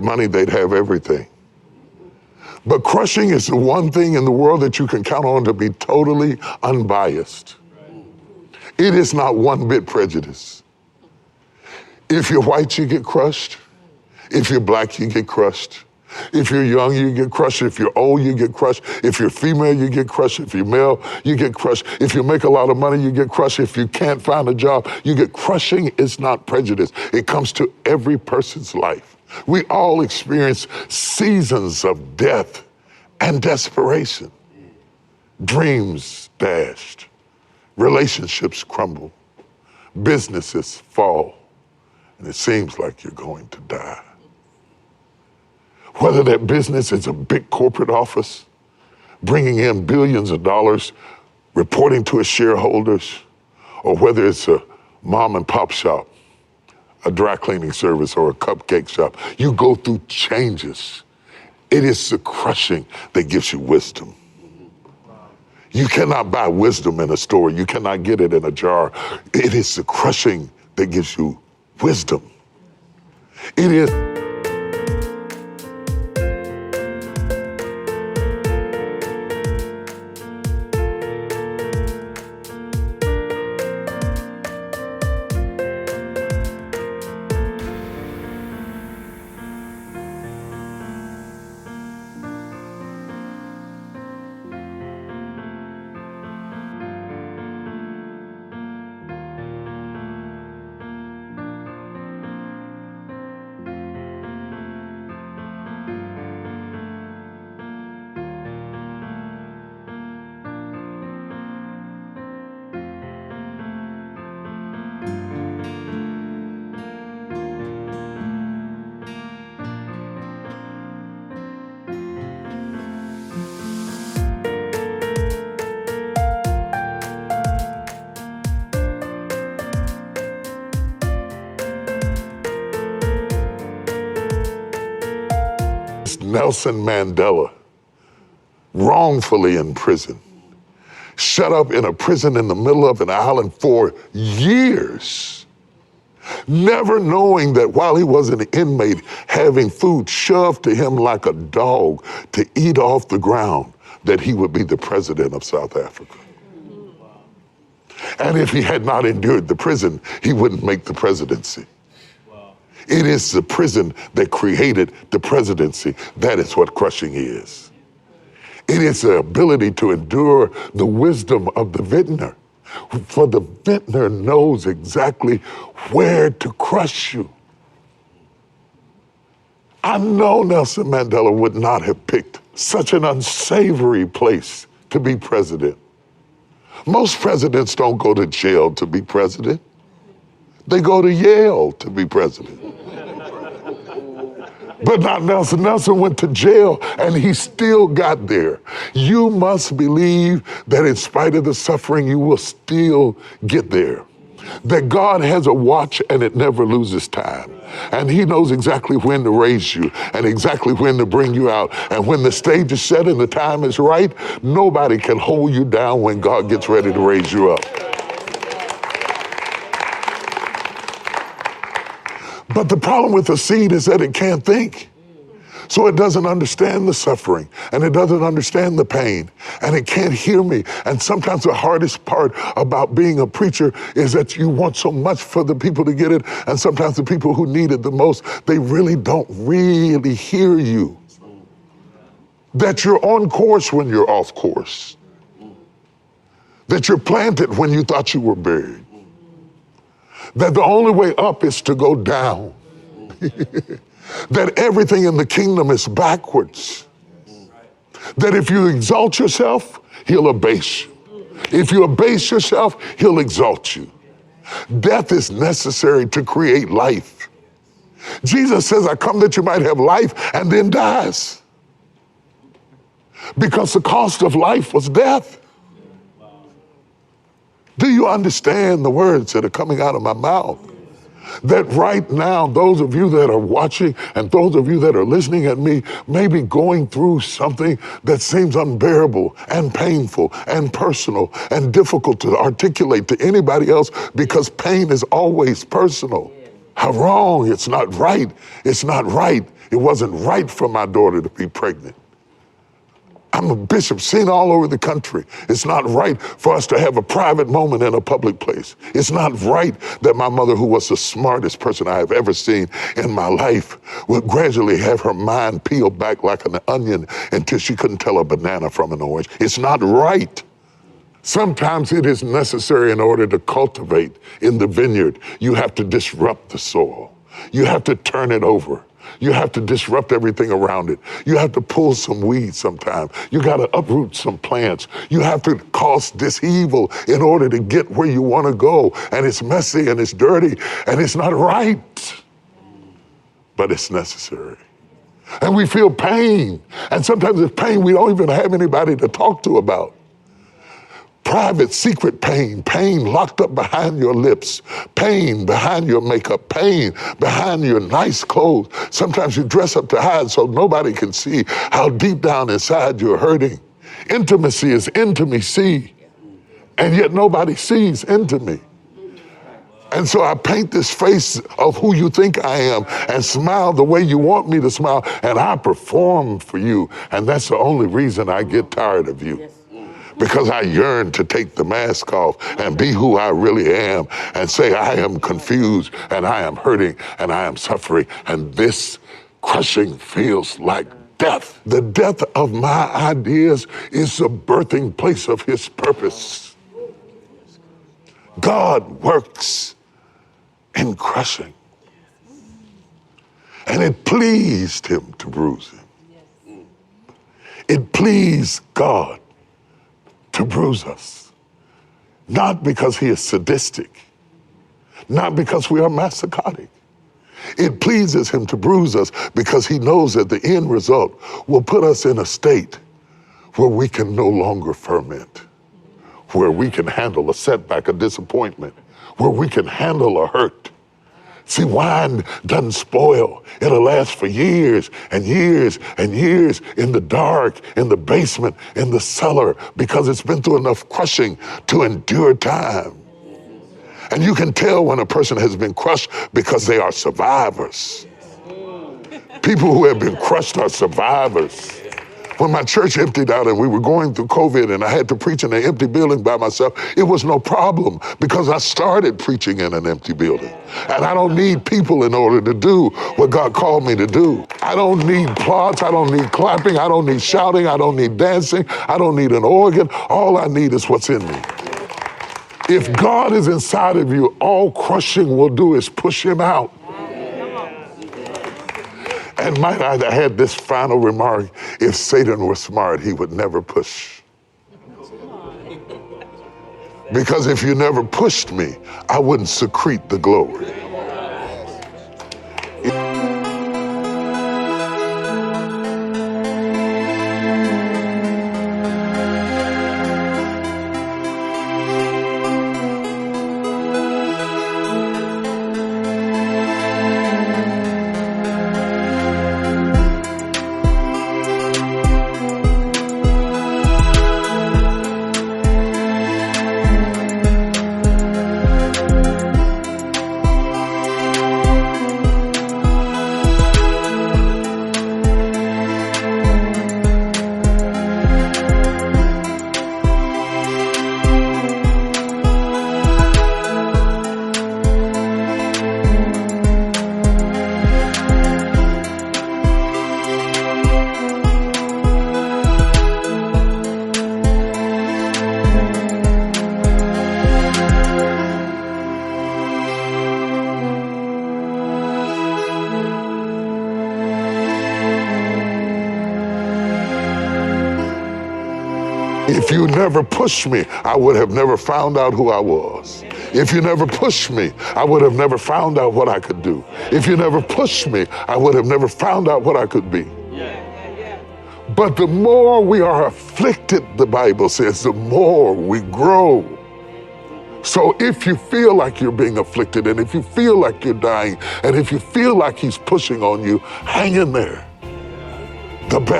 money, they'd have everything. But crushing is the one thing in the world that you can count on to be totally unbiased. It is not one bit prejudice. If you're white, you get crushed. If you're black, you get crushed. If you're young, you get crushed. If you're old, you get crushed. If you're female, you get crushed. If you're male, you get crushed. If you make a lot of money, you get crushed. If you can't find a job, you get crushing. Is not prejudice. It comes to every person's life. We all experience seasons of death and desperation. Dreams dashed. Relationships crumble. Businesses fall. And it seems like you're going to die. Whether that business is a big corporate office, bringing in billions of dollars, reporting to its shareholders, or whether it's a mom and pop shop, a dry cleaning service, or a cupcake shop, you go through changes. It is the crushing that gives you wisdom. You cannot buy wisdom in a store. You cannot get it in a jar. It is the crushing that gives you wisdom. It is. Nelson Mandela, wrongfully in prison, shut up in a prison in the middle of an island for years, never knowing that while he was an inmate, having food shoved to him like a dog to eat off the ground, that he would be the president of South Africa. And if he had not endured the prison, he wouldn't make the presidency. It is the prison that created the presidency. That is what crushing is. It is the ability to endure the wisdom of the vintner. For the vintner knows exactly where to crush you. I know Nelson Mandela would not have picked such an unsavory place to be president. Most presidents don't go to jail to be president. They go to Yale to be president. But not Nelson. Nelson went to jail and he still got there. You must believe that in spite of the suffering, you will still get there. That God has a watch and it never loses time. And he knows exactly when to raise you and exactly when to bring you out. And when the stage is set and the time is right, nobody can hold you down when God gets ready to raise you up. But the problem with the seed is that it can't think. So it doesn't understand the suffering and it doesn't understand the pain and it can't hear me. And sometimes the hardest part about being a preacher is that you want so much for the people to get it. And sometimes the people who need it the most, they really don't really hear you. That you're on course when you're off course. That you're planted when you thought you were buried. That the only way up is to go down. That everything in the kingdom is backwards. That if you exalt yourself, he'll abase you. If you abase yourself, he'll exalt you. Death is necessary to create life. Jesus says, I come that you might have life, and then dies. Because the cost of life was death. Do you understand the words that are coming out of my mouth? That right now, those of you that are watching and those of you that are listening at me may be going through something that seems unbearable and painful and personal and difficult to articulate to anybody else because pain is always personal. How wrong, it's not right, It wasn't right for my daughter to be pregnant. I'm a bishop seen all over the country. It's not right for us to have a private moment in a public place. It's not right that my mother, who was the smartest person I have ever seen in my life, would gradually have her mind peeled back like an onion until she couldn't tell a banana from an orange. It's not right. Sometimes it is necessary in order to cultivate in the vineyard. You have to disrupt the soil. You have to turn it over. You have to disrupt everything around it. You have to pull some weeds sometimes. You got to uproot some plants. You have to cause this evil in order to get where you want to go. And it's messy and it's dirty and it's not right, but it's necessary. And we feel pain. And sometimes it's pain we don't even have anybody to talk to about. Private, secret pain, pain locked up behind your lips, pain behind your makeup, pain behind your nice clothes. Sometimes you dress up to hide so nobody can see how deep down inside you're hurting. Intimacy is intimacy, and yet nobody sees intimacy. And so I paint this face of who you think I am and smile the way you want me to smile, and I perform for you, and that's the only reason I get tired of you. Because I yearn to take the mask off and be who I really am and say I am confused and I am hurting and I am suffering, and this crushing feels like death. The death of my ideas is the birthing place of his purpose. God works in crushing. And it pleased him to bruise him. It pleased God to bruise us, not because he is sadistic, not because we are masochistic. It pleases him to bruise us because he knows that the end result will put us in a state where we can no longer ferment, where we can handle a setback, a disappointment, where we can handle a hurt. See, wine doesn't spoil. It'll last for years and years and years in the dark, in the basement, in the cellar, because it's been through enough crushing to endure time. And you can tell when a person has been crushed because they are survivors. People who have been crushed are survivors. When my church emptied out and we were going through COVID and I had to preach in an empty building by myself, it was no problem because I started preaching in an empty building. And I don't need people in order to do what God called me to do. I don't need applause, I don't need clapping, I don't need shouting, I don't need dancing, I don't need an organ. All I need is what's in me. If God is inside of you, all crushing will do is push him out. And might I add this final remark, if Satan were smart, he would never push. Because if you never pushed me, I wouldn't secrete the glory. If you never pushed me, I would have never found out who I was. If you never pushed me, I would have never found out what I could do. If you never pushed me, I would have never found out what I could be. But the more we are afflicted, the Bible says, the more we grow. So if you feel like you're being afflicted, and if you feel like you're dying, and if you feel like he's pushing on you, hang in there. The best